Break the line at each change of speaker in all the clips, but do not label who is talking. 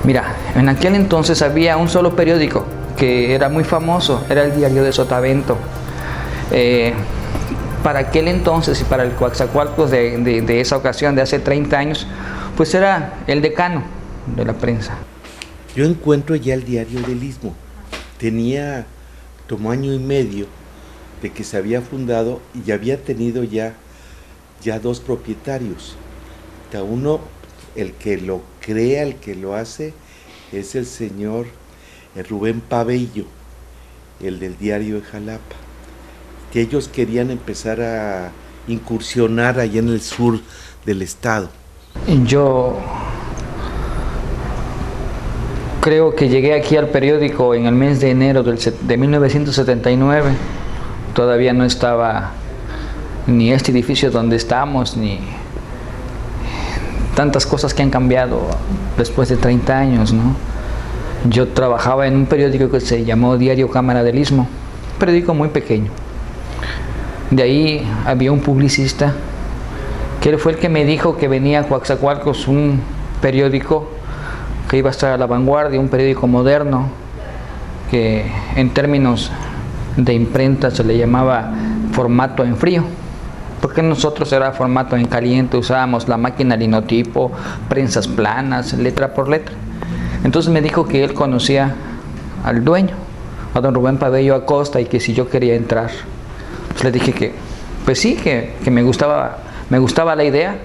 Mira, en aquel entonces había un solo periódico que era muy famoso, era el Diario de Sotavento. Para aquel entonces y para el Coatzacoalcos de esa ocasión, de hace 30 años, pues era el decano de la prensa.
Yo encuentro ya el Diario del Istmo. Tomó año y medio de que se había fundado y había tenido ya dos propietarios. Uno, el que lo crea, el que lo hace, es el señor Rubén Pabello, el del Diario de Jalapa, que ellos querían empezar a incursionar allá en el sur del estado.
Yo creo que llegué aquí al periódico en el mes de enero de 1979. Todavía no estaba ni este edificio donde estamos, ni tantas cosas que han cambiado después de 30 años, ¿no? Yo trabajaba en un periódico que se llamó Diario Cámara del Istmo, un periódico muy pequeño. De ahí había un publicista que fue el que me dijo que venía a Coatzacoalcos un periódico que iba a estar a la vanguardia, un periódico moderno, que en términos de imprenta se le llamaba formato en frío, porque nosotros era formato en caliente, usábamos la máquina linotipo, prensas planas, letra por letra. Entonces me dijo que él conocía al dueño, a don Rubén Pabello Acosta, y que si yo quería entrar. Pues le dije que, pues sí, que me gustaba la idea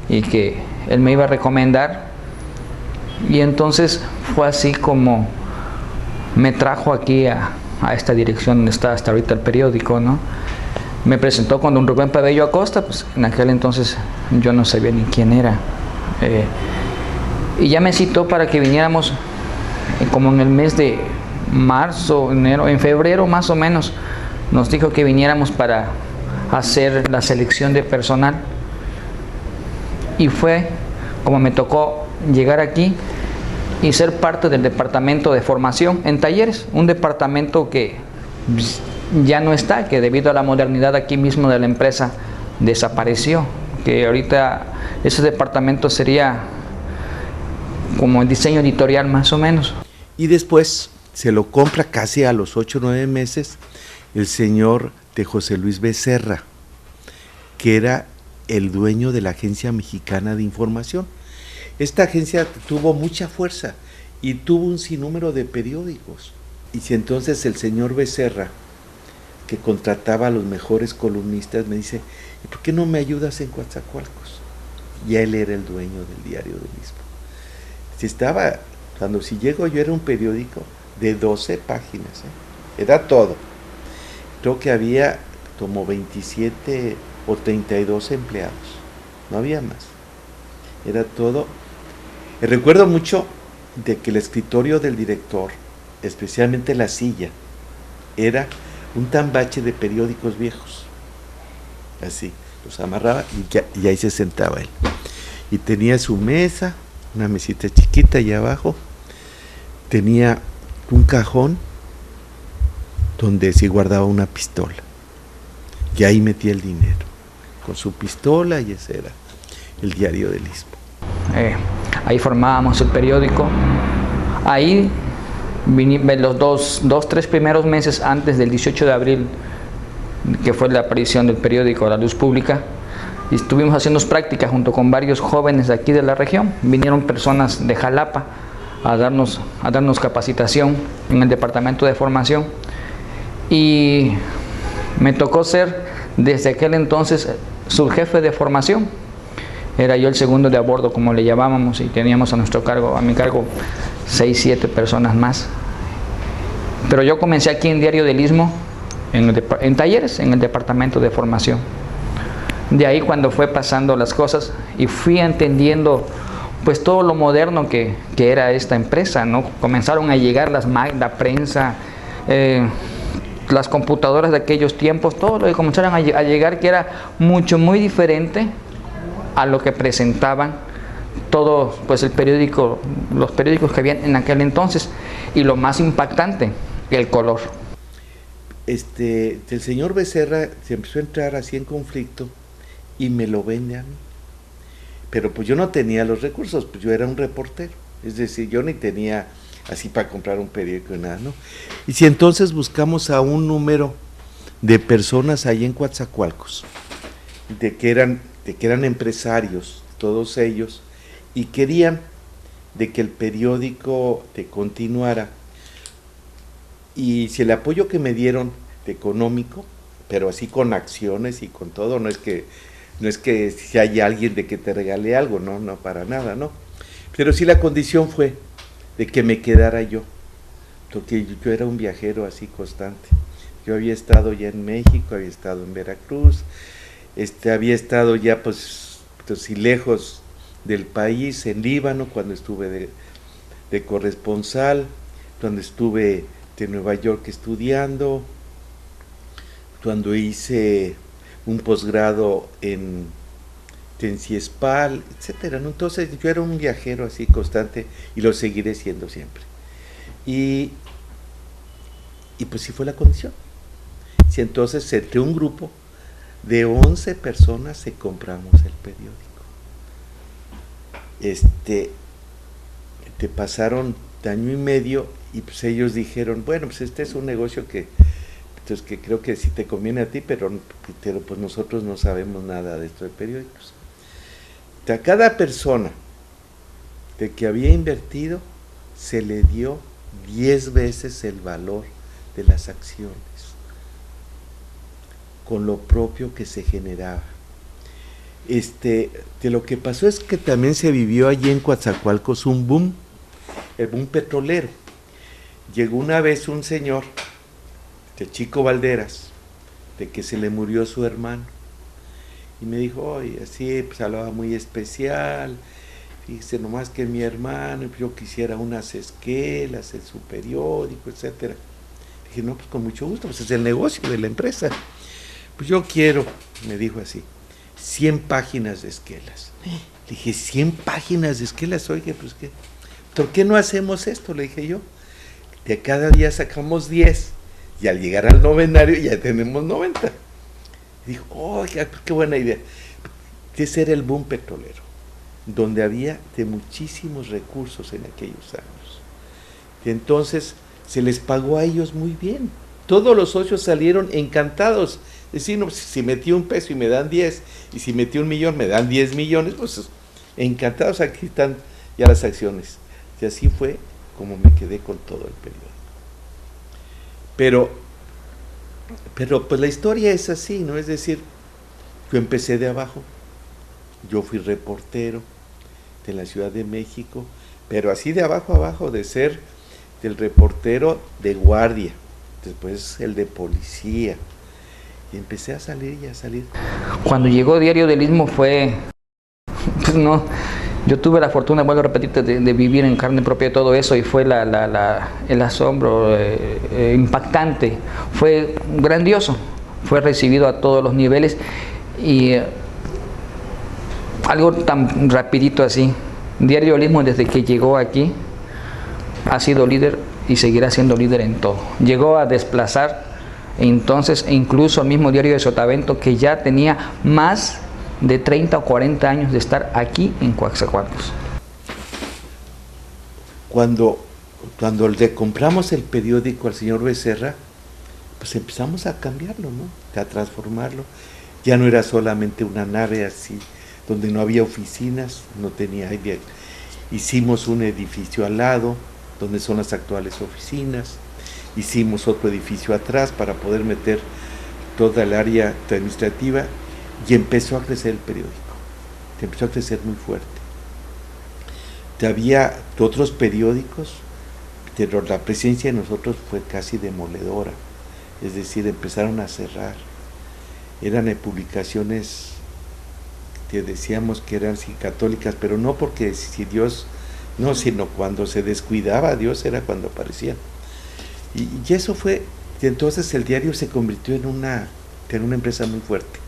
y que él me iba a recomendar. Y entonces fue así como me trajo aquí a esta dirección donde está hasta ahorita el periódico, ¿no? Me presentó con don Rubén Pabello Acosta, pues en aquel entonces yo no sabía ni quién era. Y ya me citó para que viniéramos como en el mes de marzo, enero, en febrero más o menos, nos dijo que viniéramos para hacer la selección de personal. Y fue como me tocó llegar aquí y ser parte del departamento de formación en talleres, un departamento que ya no está, que debido a la modernidad aquí mismo de la empresa desapareció, que ahorita ese departamento sería como el diseño editorial más o menos.
Y después se lo compra casi a los 8 o 9 meses el señor de José Luis Becerra, que era el dueño de la Agencia Mexicana de Información. Esta agencia tuvo mucha fuerza y tuvo un sinnúmero de periódicos. Y si entonces el señor Becerra, que contrataba a los mejores columnistas, me dice, ¿y por qué no me ayudas en Coatzacoalcos? Ya él era el dueño del Diario del Istmo. Si llego yo era un periódico de 12 páginas, era todo. Creo que había como 27 o 32 empleados, no había más. Era todo. Recuerdo mucho de que el escritorio del director, especialmente la silla, era un tambache de periódicos viejos. Así, los amarraba y ahí se sentaba él. Y tenía su mesa, una mesita chiquita allá abajo, tenía un cajón donde se guardaba una pistola. Y ahí metía el dinero, con su pistola, y ese era el Diario del Istmo.
Ahí formábamos el periódico. Ahí los tres primeros meses antes del 18 de abril, que fue la aparición del periódico a la luz pública, y estuvimos haciendo prácticas junto con varios jóvenes de aquí de la región. Vinieron personas de Jalapa a darnos capacitación en el departamento de formación, y me tocó ser desde aquel entonces subjefe de formación. Era yo el segundo de a bordo, como le llamábamos, y teníamos a mi cargo 6, 7 personas más. Pero yo comencé aquí en Diario del Istmo, en talleres, en el departamento de formación. De ahí cuando fue pasando las cosas y fui entendiendo pues todo lo moderno que era esta empresa, ¿no? Comenzaron a llegar la prensa, las computadoras de aquellos tiempos, todo lo que comenzaron a llegar, que era muy diferente a lo que presentaban todos, pues los periódicos que habían en aquel entonces. Y lo más impactante, el color.
El señor Becerra se empezó a entrar así en conflicto y me lo vende a mí. Pero pues yo no tenía los recursos, pues yo era un reportero. Es decir, yo ni tenía así para comprar un periódico y nada, ¿no? Y si entonces buscamos a un número de personas ahí en Coatzacoalcos, de que eran empresarios, todos ellos, y querían de que el periódico te continuara. Y si el apoyo que me dieron económico, pero así con acciones y con todo, no es que si hay alguien de que te regale algo, no, para nada, no. Pero sí la condición fue de que me quedara yo, porque yo era un viajero así constante. Yo había estado ya en México, había estado en Veracruz, había estado ya pues y lejos del país, en Líbano, cuando estuve de corresponsal, cuando estuve de Nueva York estudiando, cuando hice un posgrado en Tenciespal, etcétera, ¿no? Entonces yo era un viajero así constante y lo seguiré siendo siempre. Y pues sí fue la condición. Si entonces entre un grupo de 11 personas se compramos el periódico. Te pasaron año y medio y pues ellos dijeron, bueno, pues este es un negocio que creo que sí te conviene a ti, pero pues nosotros no sabemos nada de esto de periódicos. A cada persona de que había invertido se le dio 10 veces el valor de las acciones, con lo propio que se generaba. De lo que pasó es que también se vivió allí en Coatzacoalcos un boom, el boom petrolero. Llegó una vez un señor, de Chico Valderas, de que se le murió su hermano, y me dijo, oye, así, pues hablaba muy especial, fíjese nomás que mi hermano, yo quisiera unas esquelas en su periódico, etcétera. Dije, no, pues con mucho gusto, pues es el negocio de la empresa. Pues yo quiero, me dijo así, 100 páginas de esquelas. Le dije, 100 páginas de esquelas, oye, pues ¿qué? ¿Por qué no hacemos esto? Le dije yo. De cada día sacamos 10 y al llegar al novenario ya tenemos 90. Dijo, oye, pues qué buena idea. Ese era el boom petrolero, donde había de muchísimos recursos en aquellos años. Y entonces se les pagó a ellos muy bien. Todos los socios salieron encantados. Es decir, no, si metí un peso y me dan 10, y si metí 1,000,000 me dan 10 millones, pues encantados, aquí están ya las acciones. Y así fue como me quedé con todo el periódico. Pero pues la historia es así, ¿no? Es decir, yo empecé de abajo, yo fui reportero de la Ciudad de México, pero así de abajo a abajo, de ser del reportero de guardia, después el de policía, y empecé a salir y a salir.
Cuando llegó Diario del Istmo fue, pues no, yo tuve la fortuna, vuelvo a repetirte, de vivir en carne propia todo eso, y fue el asombro impactante, fue grandioso, fue recibido a todos los niveles, y algo tan rapidito así. Diario del Istmo, desde que llegó aquí, ha sido líder y seguirá siendo líder en todo. Llegó a desplazar entonces incluso al mismo Diario de Sotavento, que ya tenía más de 30 o 40 años de estar aquí en Coatzacoalcos.
Cuando le compramos el periódico al señor Becerra, pues empezamos a cambiarlo, ¿no? A transformarlo. Ya no era solamente una nave así, donde no había oficinas, no tenía, hicimos un edificio al lado, donde son las actuales oficinas, hicimos otro edificio atrás para poder meter toda el área administrativa, y empezó a crecer el periódico, empezó a crecer muy fuerte. Había otros periódicos, pero la presencia de nosotros fue casi demoledora, es decir, empezaron a cerrar. Eran publicaciones que decíamos que eran sí, católicas, pero no porque si Dios, no, sino cuando se descuidaba Dios era cuando aparecía. Y eso fue, y entonces el diario se convirtió en una empresa muy fuerte.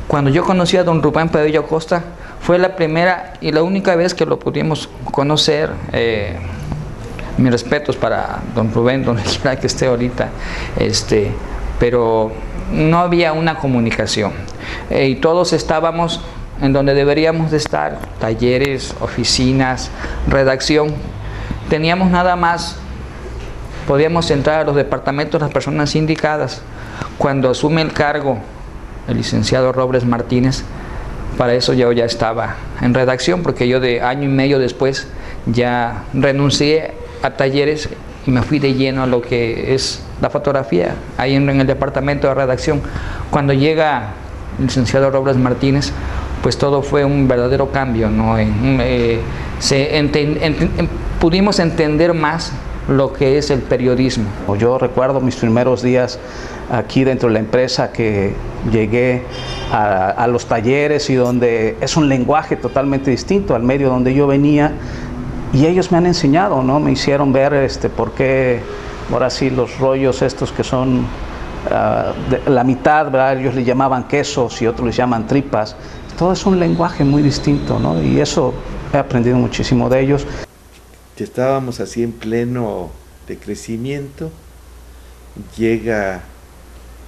Cuando yo conocí a don Rubén Padilla Acosta, fue la primera y la única vez que lo pudimos conocer. Mis respetos para don Rubén, donde quiera que esté ahorita, pero no había una comunicación, y todos estábamos en donde deberíamos de estar, talleres, oficinas, redacción, teníamos nada más, podíamos entrar a los departamentos las personas indicadas. Cuando asume el cargo el licenciado Robles Martínez, para eso yo ya estaba en redacción, porque yo de año y medio después ya renuncié a talleres y me fui de lleno a lo que es la fotografía, ahí en el departamento de redacción. Cuando llega el licenciado Robles Martínez, pues todo fue un verdadero cambio, ¿no? Pudimos entender más lo que es el periodismo.
Yo recuerdo mis primeros días aquí dentro de la empresa, que llegué a los talleres, y donde es un lenguaje totalmente distinto al medio donde yo venía, y ellos me han enseñado, ¿no? Me hicieron ver por qué ahora sí los rollos estos que son la mitad, ¿verdad? Ellos le llamaban quesos y otros les llaman tripas. Todo es un lenguaje muy distinto, ¿no? Y eso he aprendido muchísimo de ellos.
Estábamos así en pleno de crecimiento, llega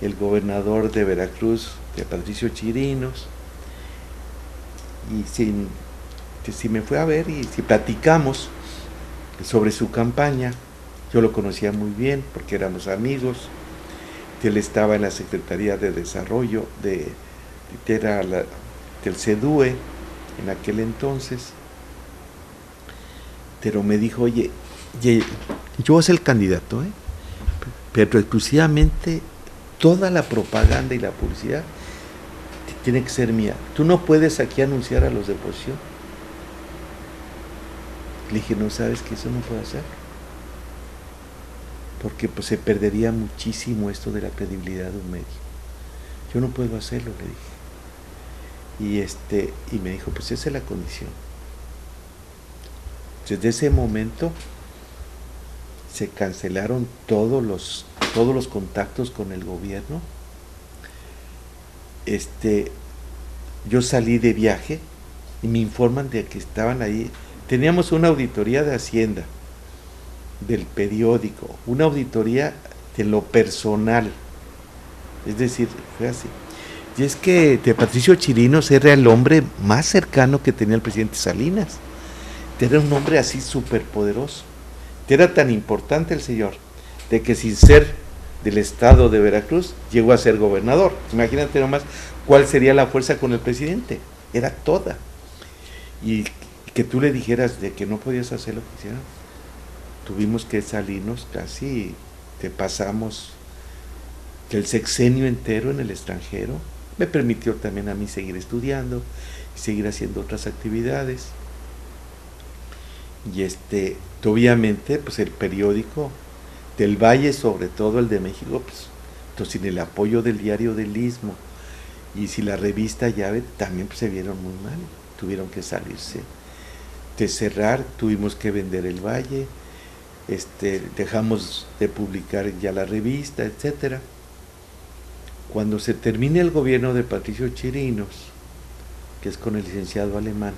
el gobernador de Veracruz, de Patricio Chirinos, y si me fue a ver y si platicamos sobre su campaña. Yo lo conocía muy bien porque éramos amigos. Él estaba en la Secretaría de Desarrollo del CEDUE en aquel entonces. Pero me dijo, oye, yo voy a ser el candidato, pero exclusivamente toda la propaganda y la publicidad tiene que ser mía. Tú no puedes aquí anunciar a los de oposición. Le dije, no, sabes que eso no puedo hacer, porque pues se perdería muchísimo esto de la credibilidad de un medio. Yo no puedo hacerlo, le dije. Y me dijo, pues esa es la condición. Desde ese momento se cancelaron todos los contactos con el gobierno. Yo salí de viaje y me informan de que estaban ahí. Teníamos una auditoría de Hacienda, del periódico, una auditoría de lo personal. Es decir, fue así. Y es que de Patricio Chirinos era el hombre más cercano que tenía el presidente Salinas. Era un hombre así súper poderoso. Era tan importante el señor, de que sin ser del estado de Veracruz, llegó a ser gobernador. Imagínate nomás cuál sería la fuerza con el presidente. Era toda. Y que tú le dijeras de que no podías hacer lo que hicieran. Tuvimos que salirnos casi, te pasamos el sexenio entero en el extranjero. Me permitió también a mí seguir estudiando y seguir haciendo otras actividades. Y obviamente, pues el periódico del Valle, sobre todo el de México, pues entonces, sin el apoyo del diario del Istmo y si la revista Llave, también pues, se vieron muy mal, tuvieron que salirse de cerrar, tuvimos que vender el Valle, dejamos de publicar ya la revista, etcétera. Cuando se termine el gobierno de Patricio Chirinos, que es con el licenciado Alemán,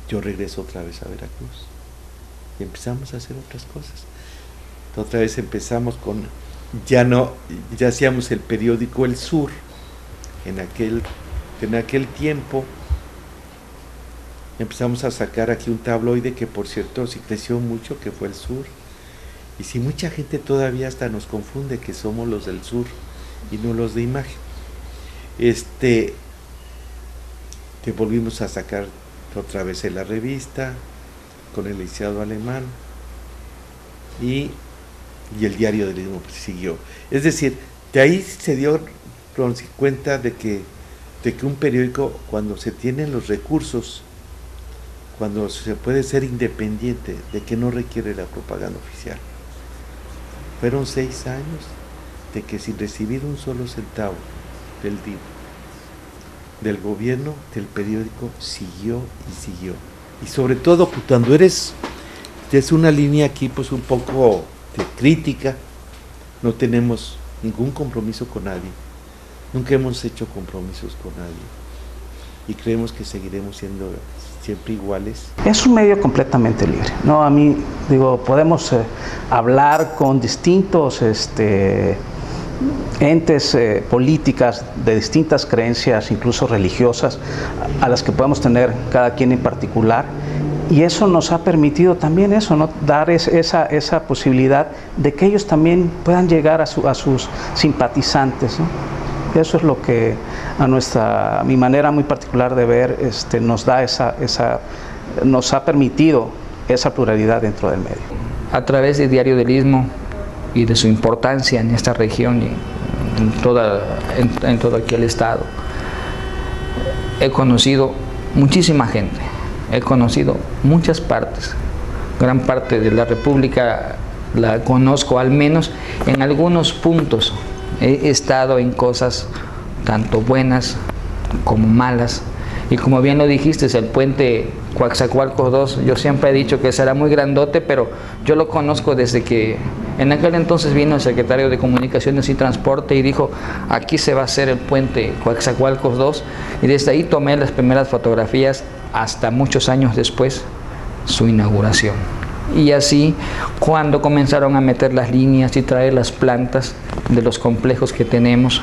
yo regreso otra vez a Veracruz y empezamos a hacer otras cosas. Otra vez empezamos con, ya hacíamos el periódico El Sur. En aquel tiempo empezamos a sacar aquí un tabloide que, por cierto, sí creció mucho, que fue El Sur. Y si mucha gente todavía hasta nos confunde que somos los del Sur y no los de Imagen. Te volvimos a sacar otra vez en la revista con el licenciado Alemán y el diario del Istmo siguió. Es decir, de ahí se dio cuenta de que un periódico, cuando se tienen los recursos, cuando se puede ser independiente, de que no requiere la propaganda oficial. Fueron 6 años de que sin recibir un solo centavo del DIF, del gobierno, del periódico, siguió y siguió. Y sobre todo cuando es una línea aquí pues un poco de crítica, no tenemos ningún compromiso con nadie, nunca hemos hecho compromisos con nadie y creemos que seguiremos siendo siempre iguales.
Es un medio completamente libre, ¿no? A mí, podemos hablar con distintos entes políticas de distintas creencias, incluso religiosas, a las que podemos tener cada quien en particular, Y eso nos ha permitido también eso, ¿no? Dar esa posibilidad de que ellos también puedan llegar a sus simpatizantes, ¿no? Eso es lo que a mi manera muy particular de ver nos da nos ha permitido esa pluralidad dentro del medio.
A través de Diario del Istmo y de su importancia en esta región y en todo aquí el estado, he conocido muchísima gente, he conocido muchas partes, gran parte de la República la conozco, al menos en algunos puntos. He estado en cosas tanto buenas como malas, y como bien lo dijiste, el puente Coatzacoalcos 2, yo siempre he dicho que será muy grandote, pero yo lo conozco desde que en aquel entonces vino el secretario de Comunicaciones y Transporte y dijo, aquí se va a hacer el puente Coatzacoalcos 2, y desde ahí tomé las primeras fotografías hasta muchos años después su inauguración. Y así, cuando comenzaron a meter las líneas y traer las plantas de los complejos que tenemos,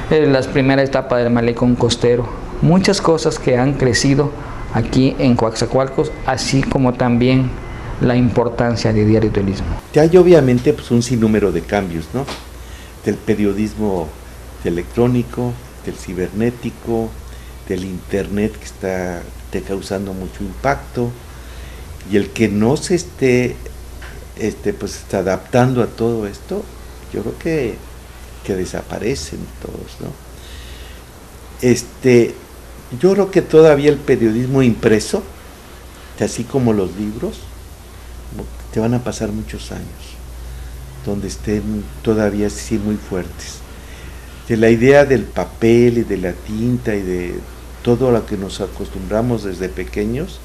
las primeras etapas del malecón costero, muchas cosas que han crecido aquí en Coatzacoalcos, así como también la importancia de Diario del Istmo.
Hay obviamente pues, un sinnúmero de cambios, ¿no? Del periodismo electrónico, del cibernético, del internet que está causando mucho impacto, y el que no se esté está adaptando a todo esto, yo creo que desaparecen todos, ¿no? Yo creo que todavía el periodismo impreso, así como los libros, te van a pasar muchos años donde estén todavía así muy fuertes. De la idea del papel y de la tinta y de todo lo que nos acostumbramos desde pequeños,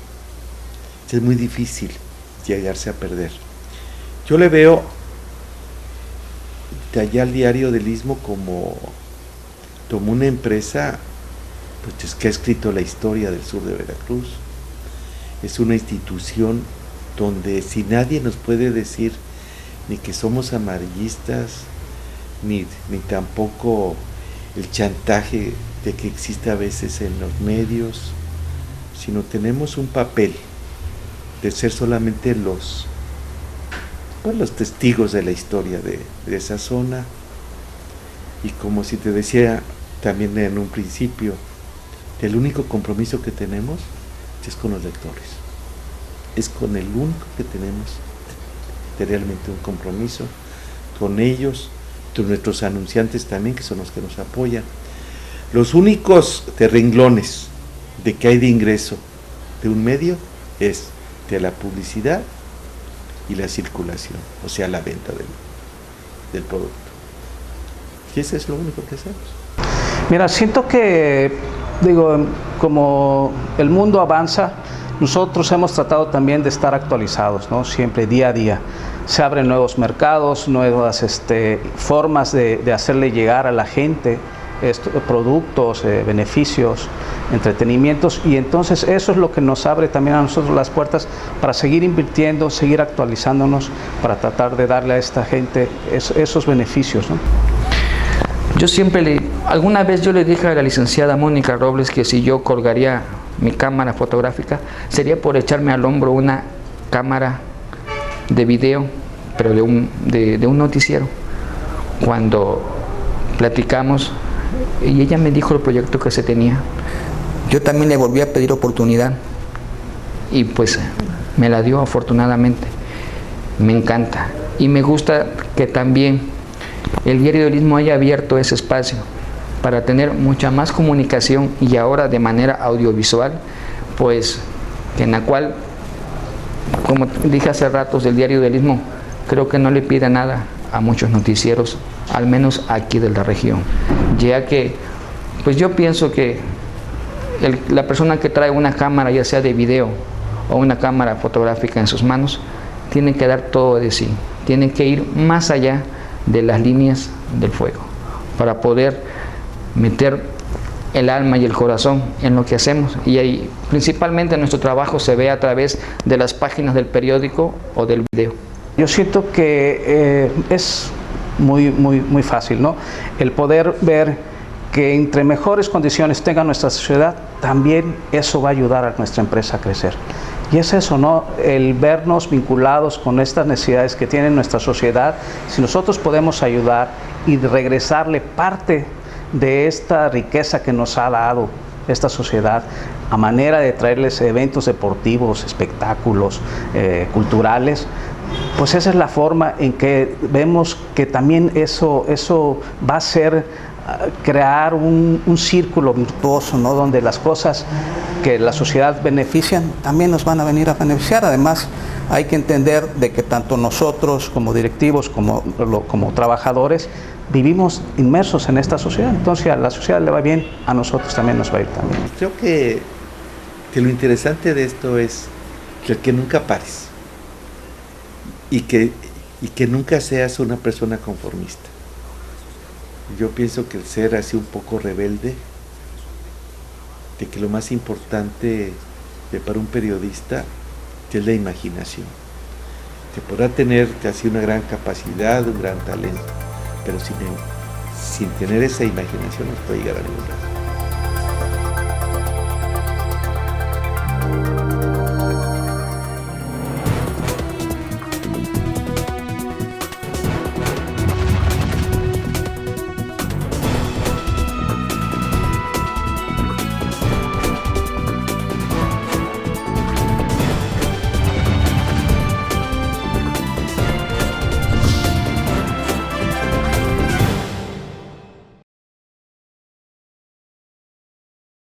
es muy difícil llegarse a perder. Yo le veo de allá al Diario del Istmo como una empresa pues, que ha escrito la historia del sur de Veracruz. Es una institución donde si nadie nos puede decir ni que somos amarillistas, ni tampoco el chantaje de que existe a veces en los medios, sino tenemos un papel de ser solamente los testigos de la historia de esa zona. Y como si te decía también en un principio, el único compromiso que tenemos es con los lectores, es con el único que tenemos realmente un compromiso con ellos, con nuestros anunciantes también, que son los que nos apoyan. Los únicos renglones de que hay de ingreso de un medio es de la publicidad y la circulación, o sea, la venta del producto. Y eso es lo único que hacemos.
Mira, siento que, como el mundo avanza, nosotros hemos tratado también de estar actualizados, ¿no? Siempre, día a día. Se abren nuevos mercados, nuevas formas de hacerle llegar a la gente productos, beneficios, entretenimientos, y entonces eso es lo que nos abre también a nosotros las puertas para seguir invirtiendo, seguir actualizándonos, para tratar de darle a esta gente esos beneficios, ¿no?
Yo alguna vez yo le dije a la licenciada Mónica Robles que si yo colgaría mi cámara fotográfica sería por echarme al hombro una cámara de video, pero de un noticiero. Cuando platicamos y ella me dijo el proyecto que se tenía, yo también le volví a pedir oportunidad y pues me la dio afortunadamente. Me encanta y me gusta que también el Diario del Istmo haya abierto ese espacio para tener mucha más comunicación, y ahora de manera audiovisual, pues en la cual, como dije hace ratos, el Diario del Istmo creo que no le pide nada a muchos noticieros, al menos aquí de la región, ya que pues yo pienso que la persona que trae una cámara, ya sea de video o una cámara fotográfica en sus manos, tiene que dar todo de sí, tiene que ir más allá de las líneas del fuego para poder meter el alma y el corazón en lo que hacemos, y ahí principalmente nuestro trabajo se ve a través de las páginas del periódico o del video.
Yo siento que es muy fácil, ¿no? El poder ver que entre mejores condiciones tenga nuestra sociedad, también eso va a ayudar a nuestra empresa a crecer. Y es eso, ¿no? El vernos vinculados con estas necesidades que tiene nuestra sociedad. Si nosotros podemos ayudar y regresarle parte de esta riqueza que nos ha dado esta sociedad, a manera de traerles eventos deportivos, espectáculos, culturales, pues esa es la forma en que vemos que también eso va a ser crear un círculo virtuoso, ¿no? Donde las cosas que la sociedad benefician también nos van a venir a beneficiar. Además, hay que entender de que tanto nosotros como directivos, como trabajadores, vivimos inmersos en esta sociedad. Entonces, a la sociedad le va bien, a nosotros también nos va a ir también.
Creo que lo interesante de esto es que nunca pares y que nunca seas una persona conformista. Yo pienso que el ser así un poco rebelde, de que lo más importante para un periodista es la imaginación. Que podrá tener así una gran capacidad, un gran talento, pero sin tener esa imaginación no puede llegar a ningún lado.